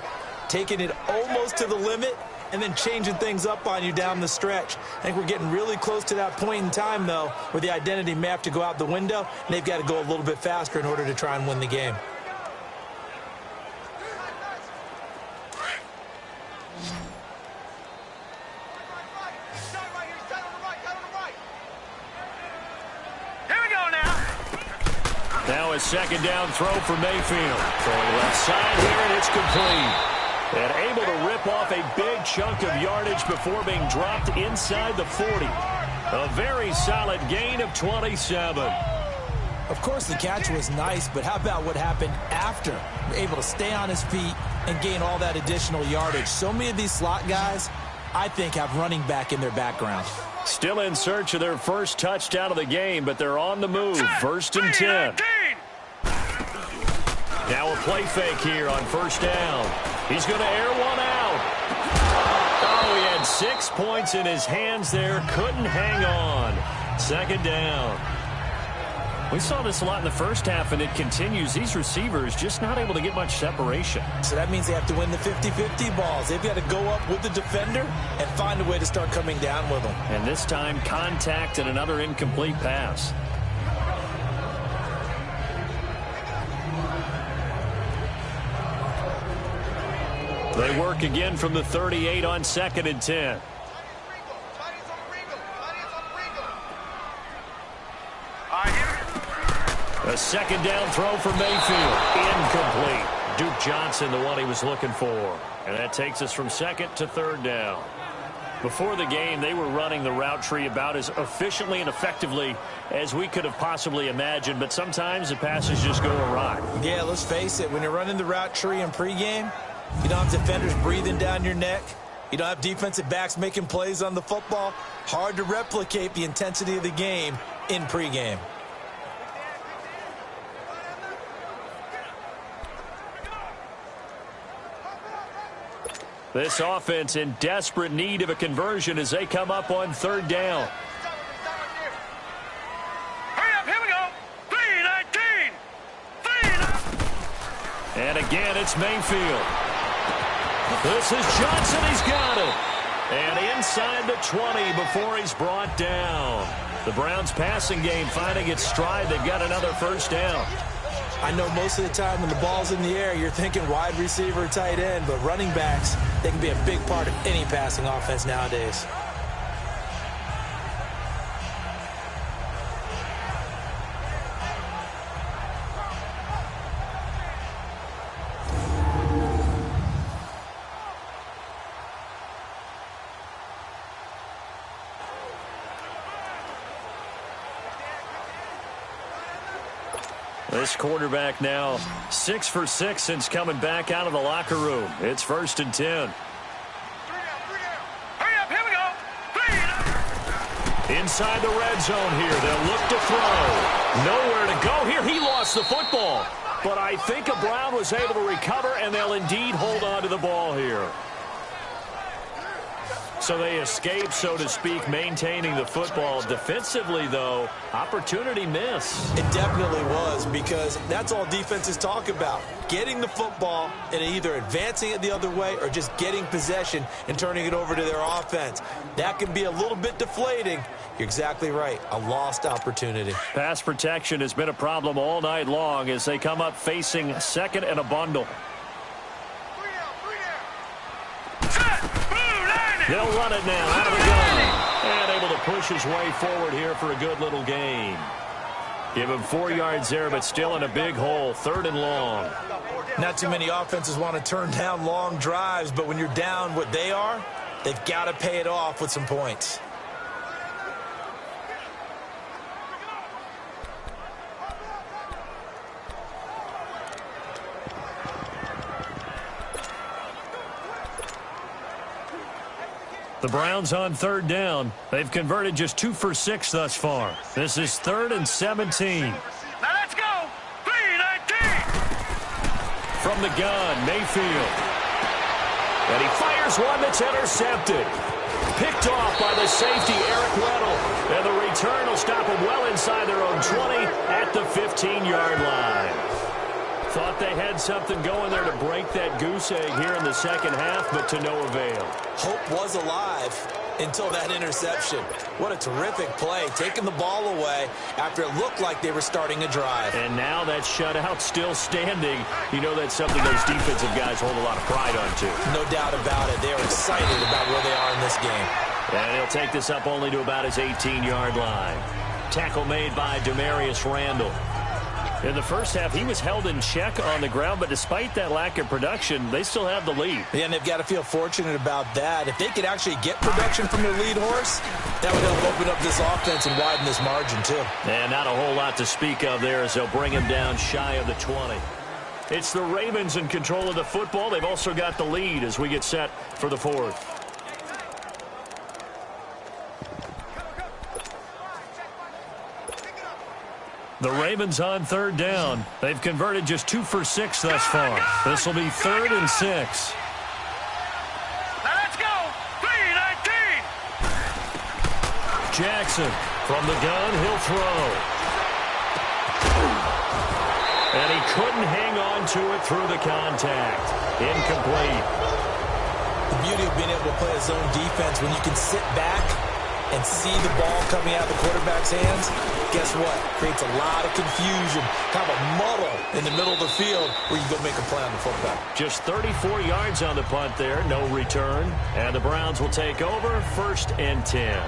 taking it almost to the limit and then changing things up on you down the stretch. I think we're getting really close to that point in time, though, where the identity may have to go out the window, and they've got to go a little bit faster in order to try and win the game. Now a 2nd down throw for Mayfield. Throwing left side here, and it's complete. And able to rip off a big chunk of yardage before being dropped inside the 40. A very solid gain of 27. Of course, the catch was nice, but how about what happened after? Able to stay on his feet and gain all that additional yardage. So many of these slot guys, I think, have running back in their background. Still in search of their first touchdown of the game, but they're on the move. 1st and 10. Now a play fake here on first down. He's going to air one out. Oh, he had 6 points in his hands there. Couldn't hang on. 2nd down. We saw this a lot in the first half, and it continues. These receivers just not able to get much separation. So that means they have to win the 50-50 balls. They've got to go up with the defender and find a way to start coming down with them. And this time, contact and another incomplete pass. They work again from the 38 on 2nd and 10. A second down throw for Mayfield. Incomplete. Duke Johnson, the one he was looking for. And that takes us from 2nd to 3rd down. Before the game, they were running the route tree about as efficiently and effectively as we could have possibly imagined. But sometimes the passes just go awry. Yeah, let's face it. When you're running the route tree in pregame, you don't have defenders breathing down your neck. You don't have defensive backs making plays on the football. Hard to replicate the intensity of the game in pregame. This offense in desperate need of a conversion as they come up on 3rd down. Hurry up, here we go. 3-19. 3-19. And again, it's Mayfield. This is Johnson. He's got it. And inside the 20 before he's brought down. The Browns passing game finding its stride. They've got another 1st down. I know most of the time when the ball's in the air, you're thinking wide receiver, tight end, but running backs, they can be a big part of any passing offense nowadays. This quarterback now 6 for 6 since coming back out of the locker room. It's 1st and 10. Hurry up, here we go. 3-19. Inside the red zone here. They'll look to throw. Nowhere to go here. He lost the football. But I think a Brown was able to recover, and they'll indeed hold on to the ball here. So they escape, so to speak, maintaining the football. Defensively, though, opportunity miss. It definitely was, because that's all defenses talk about. Getting the football and either advancing it the other way or just getting possession and turning it over to their offense. That can be a little bit deflating. You're exactly right. A lost opportunity. Pass protection has been a problem all night long as they come up facing 2nd and a bundle. They'll run it now out of the gun. And able to push his way forward here for a good little gain. Give him 4 yards there, but still in a big hole. 3rd and long. Not too many offenses want to turn down long drives, but when you're down what they are, they've got to pay it off with some points. The Browns on 3rd down. They've converted just 2 for 6 thus far. This is 3rd and 17. Now let's go. 3-19. From the gun, Mayfield. And he fires one that's intercepted. Picked off by the safety, Eric Weddle. And the return will stop them well inside their own 20 at the 15-yard line. Thought they had something going there to break that goose egg here in the 2nd half, but to no avail. Hope was alive until that interception. What a terrific play, taking the ball away after it looked like they were starting a drive. And now that shutout still standing. You know that's something those defensive guys hold a lot of pride on, too. No doubt about it. They are excited about where they are in this game. And he'll take this up only to about his 18-yard line. Tackle made by Demarius Randall. In the first half, he was held in check on the ground, but despite that lack of production, they still have the lead. Yeah, and they've got to feel fortunate about that. If they could actually get production from their lead horse, that would help open up this offense and widen this margin, too. And not a whole lot to speak of there as they'll bring him down shy of the 20. It's the Ravens in control of the football. They've also got the lead as we get set for the 4th. The Ravens on 3rd down. They've converted just 2 for 6 thus far. This will be 3rd and 6. Now let's go. 3-19. Jackson from the gun. He'll throw. And he couldn't hang on to it through the contact. Incomplete. The beauty of being able to play a zone defense when you can sit back and see the ball coming out of the quarterback's hands, guess what? Creates a lot of confusion, kind of a muddle in the middle of the field where you go make a play on the football. Just 34 yards on the punt there, no return. And the Browns will take over, 1st and 10.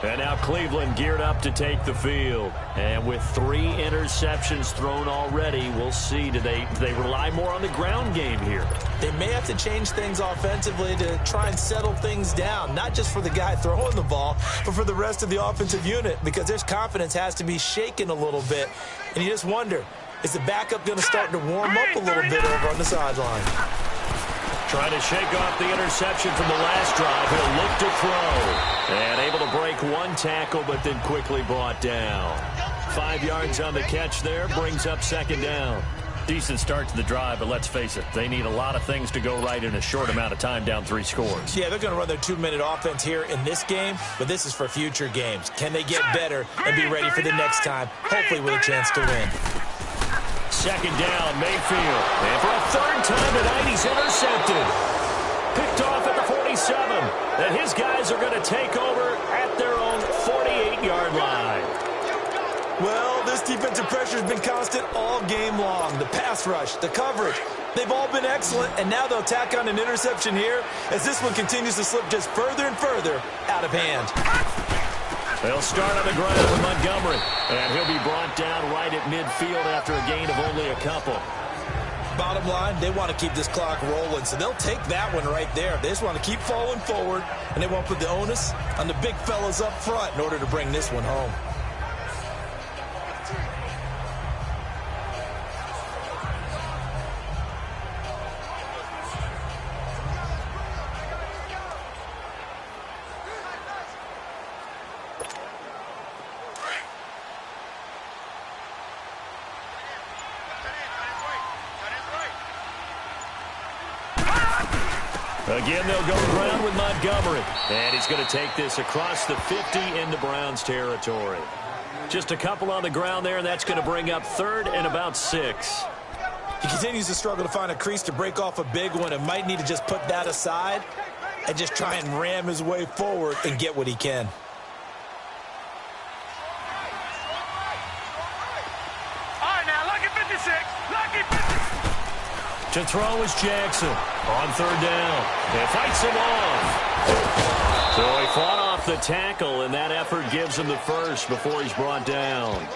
And now Cleveland geared up to take the field. And with 3 interceptions thrown already, we'll see. Do they rely more on the ground game here? They may have to change things offensively to try and settle things down, not just for the guy throwing the ball, but for the rest of the offensive unit, because their confidence has to be shaken a little bit. And you just wonder, is the backup going to start to warm up a little bit over on the sideline? Trying to shake off the interception from the last drive. He'll look to throw. And able to break 1 tackle, but then quickly brought down. 5 yards on the catch there, brings up 2nd down. Decent start to the drive, but let's face it, they need a lot of things to go right in a short amount of time, down 3 scores. Yeah, they're going to run their 2-minute offense here in this game, but this is for future games. Can they get better and be ready for the next time, hopefully with a chance to win? 2nd down, Mayfield. And for a 3rd time tonight, he's intercepted. Picked off at the 47. And his guys are going to take over at their own 48-yard line. Well, this defensive pressure has been constant all game long. The pass rush, the coverage, they've all been excellent, and now they'll tack on an interception here as this one continues to slip just further and further out of hand. They'll start on the ground with Montgomery, and he'll be brought down right at midfield after a gain of only a couple. Bottom line, they want to keep this clock rolling, so they'll take that one right there. They just want to keep falling forward, and they won't put the onus on the big fellas up front in order to bring this one home. Again, they'll go ground with Montgomery. And he's going to take this across the 50 into Browns territory. Just a couple on the ground there, and that's going to bring up 3rd and about 6. He continues to struggle to find a crease to break off a big one and might need to just put that aside and just try and ram his way forward and get what he can. All right, now, lucky 56. Lucky 56. To throw is Jackson on 3rd down. And fights him off. So he fought off the tackle, and that effort gives him the first before he's brought down.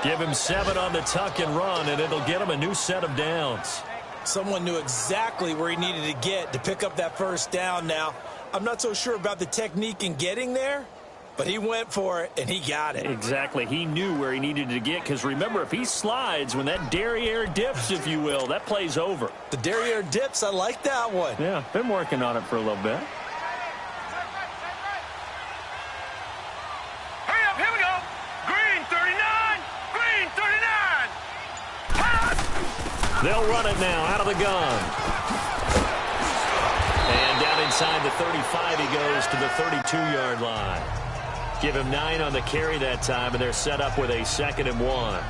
Give him 7 on the tuck and run, and it'll get him a new set of downs. Someone knew exactly where he needed to get to pick up that 1st down now. I'm not so sure about the technique in getting there, but he went for it, and he got it. Exactly. He knew where he needed to get, because remember, if he slides, when that derriere dips, if you will, that play's over. The derriere dips, I like that one. Yeah, been working on it for a little bit. Hurry up, here we go. Green 39. Green 39. They'll run it now out of the gun. And down inside the 35, he goes to the 32-yard line. Give him 9 on the carry that time, and they're set up with a 2nd and 1.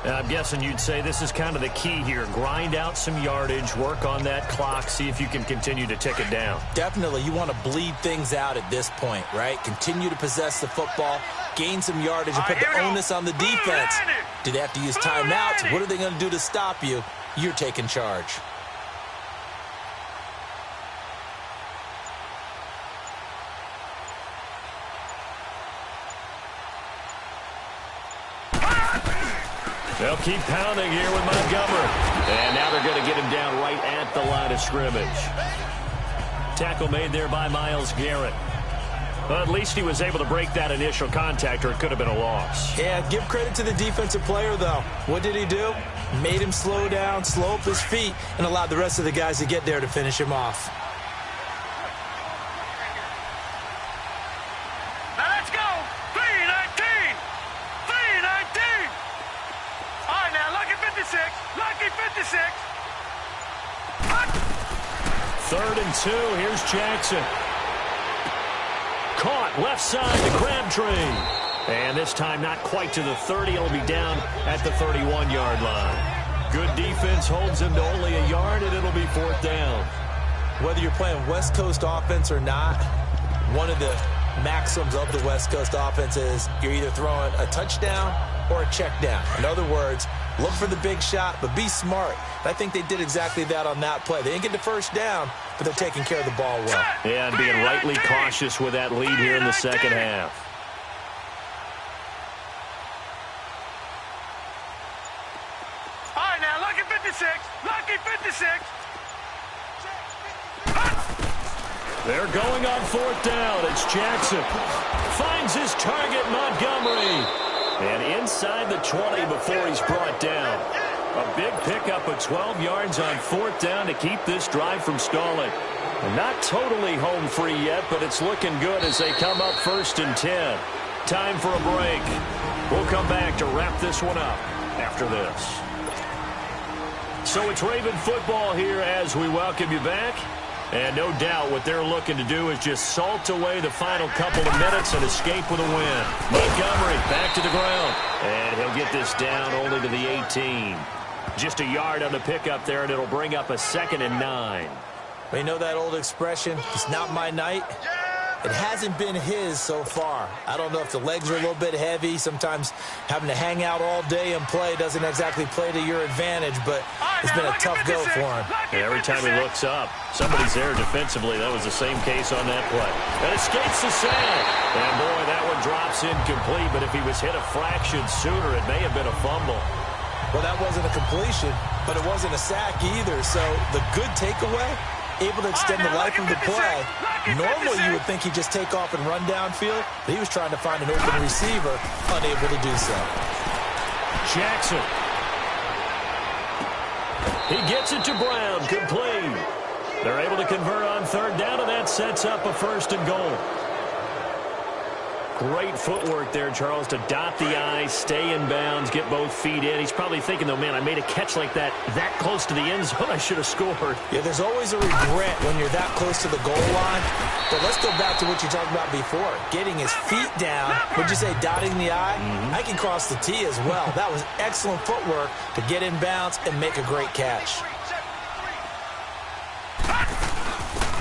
And I'm guessing you'd say this is kind of the key here. Grind out some yardage, work on that clock, see if you can continue to tick it down. Definitely. You want to bleed things out at this point, right? Continue to possess the football, gain some yardage, and put the onus on the defense. Do they have to use timeouts? What are they going to do to stop you? You're taking charge. They'll keep pounding here with Montgomery. And now they're going to get him down right at the line of scrimmage. Tackle made there by Myles Garrett. Well, at least he was able to break that initial contact, or it could have been a loss. Yeah, give credit to the defensive player, though. What did he do? Made him slow down, slow up his feet, and allowed the rest of the guys to get there to finish him off. Now let's go. 319. 319. All right, now, lucky 56. Lucky 56. 3rd and 2. Here's Jackson. Caught left side to Crabtree. And this time not quite to the 30. It'll be down at the 31-yard line. Good defense holds him to only a yard, and it'll be 4th down. Whether you're playing West Coast offense or not, one of the maxims of the West Coast offense is you're either throwing a touchdown or a check down. In other words, look for the big shot, but be smart. I think they did exactly that on that play. They didn't get the first down, but they're taking care of the ball well. Yeah, and being rightly cautious with that lead here in the second half. All right, now, lucky 56. Lucky 56. They're going on 4th down. It's Jackson. Finds his target, Montgomery. And inside the 20 before he's brought down. A big pickup of 12 yards on 4th down to keep this drive from stalling. Not totally home free yet, but it's looking good as they come up 1st and 10. Time for a break. We'll come back to wrap this one up after this. So it's Raven football here as we welcome you back. And no doubt what they're looking to do is just salt away the final couple of minutes and escape with a win. Montgomery back to the ground. And he'll get this down only to the 18. Just a yard on the pickup there, and it'll bring up a 2nd and 9. You know that old expression, it's not my night? It hasn't been his so far. I don't know if the legs are a little bit heavy. Sometimes having to hang out all day and play doesn't exactly play to your advantage, but it's been a tough go for him. And every time he looks up, somebody's there defensively. That was the same case on that play. And escapes the sack. And, boy, that one drops incomplete, but if he was hit a fraction sooner, it may have been a fumble. Well, that wasn't a completion, but it wasn't a sack either. So the good takeaway, able to extend the life of the play. Normally, you would think he'd just take off and run downfield, but he was trying to find an open receiver, unable to do so. Jackson. He gets it to Brown, complete. They're able to convert on 3rd down, and that sets up a 1st and goal. Great footwork there, Charles, to dot the I, stay in bounds, get both feet in. He's probably thinking, though, man, I made a catch like that close to the end zone. I should have scored. Yeah, there's always a regret when you're that close to the goal line. But let's go back to what you talked about before. Getting his feet down. Would you say dotting the I? I can cross the T as well. That was excellent footwork to get in bounds and make a great catch.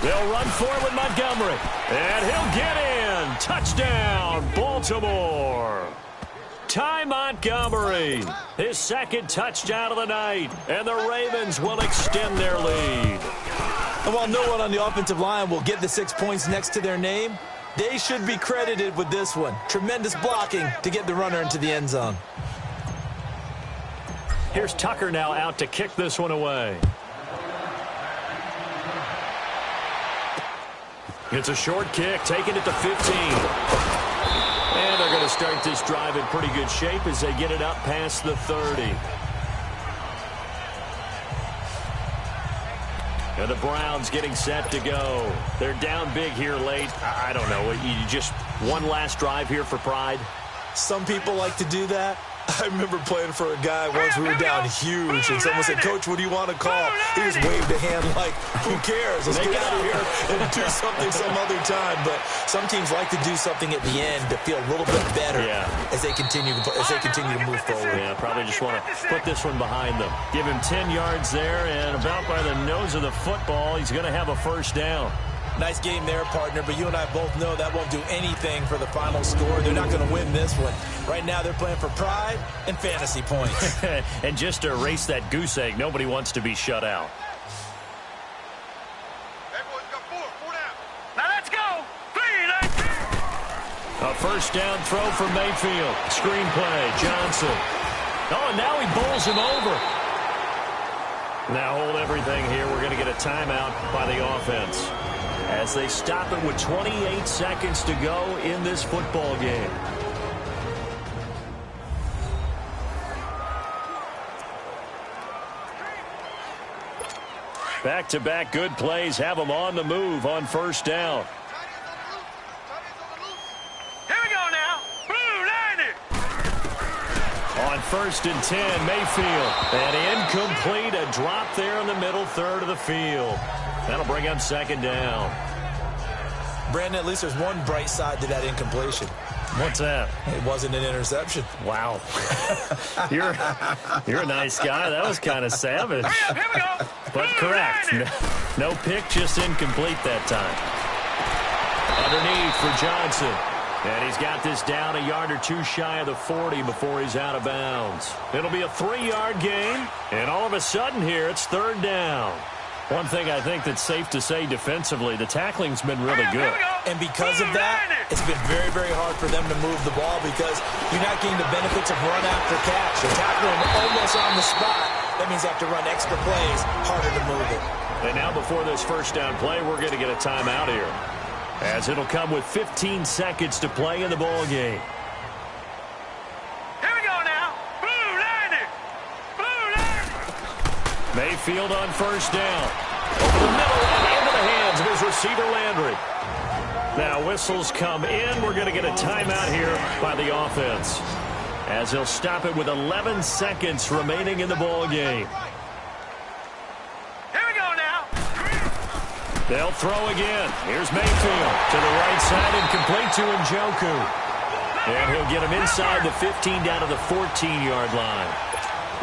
They'll run forward with Montgomery. And he'll get in. Touchdown, Baltimore. Ty Montgomery, his 2nd touchdown of the night. And the Ravens will extend their lead. And while no one on the offensive line will get the 6 points next to their name, they should be credited with this one. Tremendous blocking to get the runner into the end zone. Here's Tucker now out to kick this one away. It's a short kick, taking it to 15. And they're going to start this drive in pretty good shape as they get it up past the 30. And the Browns getting set to go. They're down big here late. I don't know. You just one last drive here for pride? Some people like to do that. I remember playing for a guy once. We were down huge, and someone said, "Coach, what do you want to call?" He just waved a hand like, "Who cares? Let's get out of here and do something some other time." But some teams like to do something at the end to feel a little bit better as they continue to move forward. Yeah, probably just want to put this one behind them. Give him 10 yards there, and about by the nose of the football, he's going to have a 1st down. Nice game there, partner, but you and I both know that won't do anything for the final score. They're not going to win this one. Right now, they're playing for pride and fantasy points. And just to erase that goose egg, nobody wants to be shut out. Now let's go. 3-19. A 1st down throw for Mayfield. Screenplay, Johnson. Oh, and now he bowls him over. Now hold everything here. We're going to get a timeout by the offense as they stop it with 28 seconds to go in this football game. Back-to-back good plays have them on the move on 1st down. Here we go now. Blue 90. On 1st and 10, Mayfield. And incomplete, a drop there in the middle third of the field. That'll bring up 2nd down. Brandon, at least there's one bright side to that incompletion. What's that? It wasn't an interception. Wow. You're a nice guy. That was kind of savage. Hurry up, here we go. But correct. No pick, just incomplete that time. Underneath for Johnson. And he's got this down a yard or two shy of the 40 before he's out of bounds. It'll be a 3-yard gain. And all of a sudden here, it's 3rd down. One thing I think that's safe to say defensively, the tackling's been really good. And because of that, it's been very, very hard for them to move the ball because you're not getting the benefits of run after catch. You're tackling almost on the spot. That means you have to run extra plays, harder to move it. And now before this first down play, we're going to get a timeout here, as it'll come with 15 seconds to play in the ball game. Here we go now. Blue Liner. Blue Liner. Mayfield on first down. Over the middle and into the hands of his receiver, Landry. Now whistles come in. We're going to get a timeout here by the offense, as he'll stop it with 11 seconds remaining in the ball game. Here we go now. They'll throw again. Here's Mayfield to the right side and complete to Njoku. And he'll get him inside the 15 down to the 14-yard line.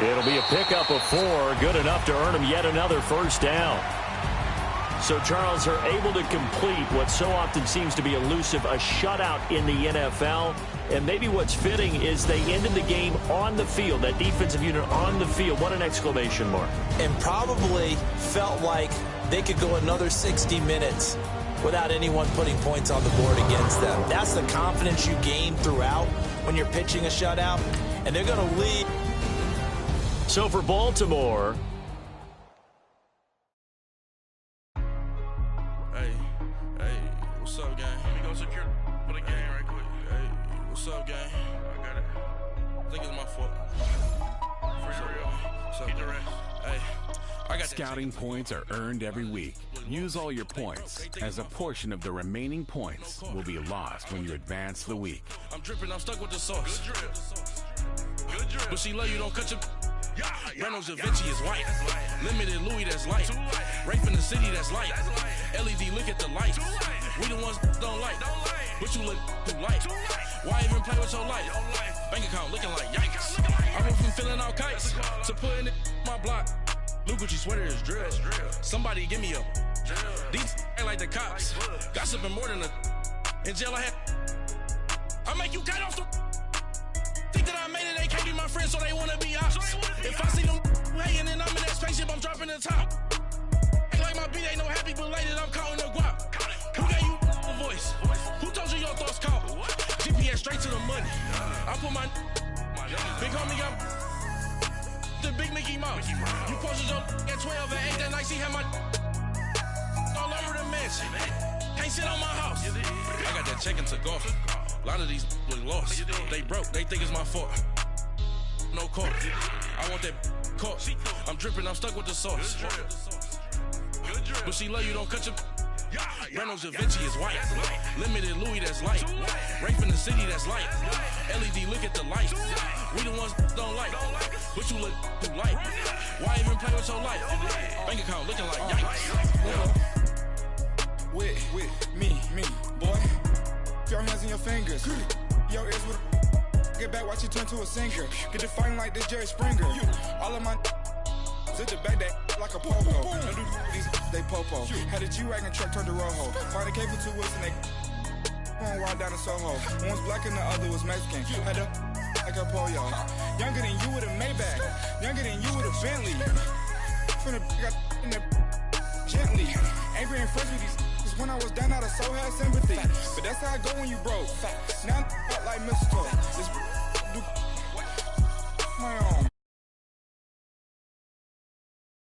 It'll be a pickup of 4, good enough to earn him yet another first down. So, Charles, are able to complete what so often seems to be elusive, a shutout in the NFL. And maybe what's fitting is they ended the game on the field, that defensive unit on the field. What an exclamation mark. And probably felt like they could go another 60 minutes without anyone putting points on the board against them. That's the confidence you gain throughout when you're pitching a shutout. And they're going to lead. So for Baltimore, what's up, gang? Let me go secure for the game right quick. Hey, what's up, gang? I got it. I think it's my fault. For real. What's up, the rest? Hey, I got Scouting points are earned every week. Use all your points, as a portion of the remaining points will be lost when you advance the week. I'm dripping, I'm stuck with the sauce. Good drip. Good drip. But she love you, don't cut your... Reynolds Da Vinci is white. Limited Louis, that's light. Rape in the city, that's light. LED, look at the light. We the ones don't like. But you look too light. Why even play with your life? Bank account looking like yikes. I went from filling out kites to putting it in my block. Blue Gucci sweater is drill. Somebody give me a. These ain't like the cops. Gossiping more than a. In jail I had. I make you cut off the. Think that I made it, they can't be my friends, so they wanna be ops. If I see them hating and I'm in that spaceship, I'm dropping the top. Ain't like my beat ain't no happy belated, I'm counting the guap. Who gave you a voice? Who told you your thoughts count? GPS straight to the money. I put my big homie got the big Mickey Mouse. You posted your at 12 and 8 that night, she had my all over the mansion. Can't sit on my house. I got that check into golf. A lot of these was lost. They broke, they think it's my fault. No court. I want that caught. I'm dripping, I'm stuck with the sauce. But she love you, don't cut your. Reynolds Da Vinci is white. Limited Louis, that's light. Rape in the city, that's light. LED, look at the light. We the ones don't like. But you look too light. Why even play with your life? Bank account looking like yikes. With me, boy. Your hands and your fingers. Your ears with get back, watch you turn to a singer. Get to fighting like this Jerry Springer. All of my zip the back that like a popo. Don't do these they popo. Had a G-Wagon truck turned to Rojo. Find a cable 2 wheels and they going wild down in Soho. One was black and the other was Mexican. Had a like a pollo. Younger than you with a Maybach. Younger than you with a Bentley. From the got in the gently. Ain't been friends with these. When I was down, I so had sympathy. But that's how I go when you broke. Now I like mistletoe.